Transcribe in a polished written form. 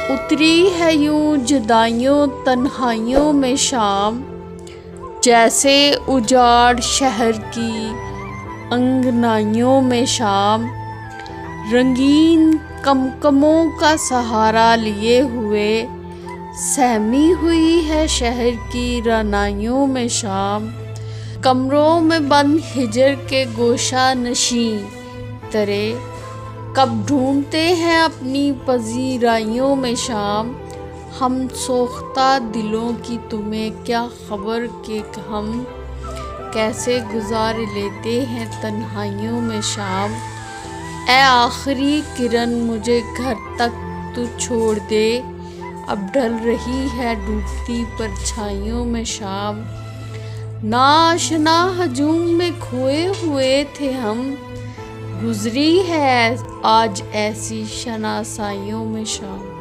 اتری ہے یوں جدائیوں تنہائیوں میں شام، جیسے اجاڑ شہر کی انگنائیوں میں شام، رنگین کمکموں کا سہارا لیے ہوئے سہمی ہوئی ہے شہر کی رعنائیوں میں شام، کمروں میں بند ہجر کے گوشہ نشیں ترے کب ڈھونڈتے ہیں اپنی پذیرائیوں میں شام، ہم سوختہ دلوں کی تمہیں کیا خبر کہ ہم کیسے گزار لیتے ہیں تنہائیوں میں شام، اے آخری کرن مجھے گھر تک تو چھوڑ دے، اب ڈھل رہی ہے ڈوبتی پرچھائیوں میں شام، ناآشنا ہجوم میں کھوئے ہوئے تھے ہم، گزری ہے آج ایسی شناسائیوں میں شام۔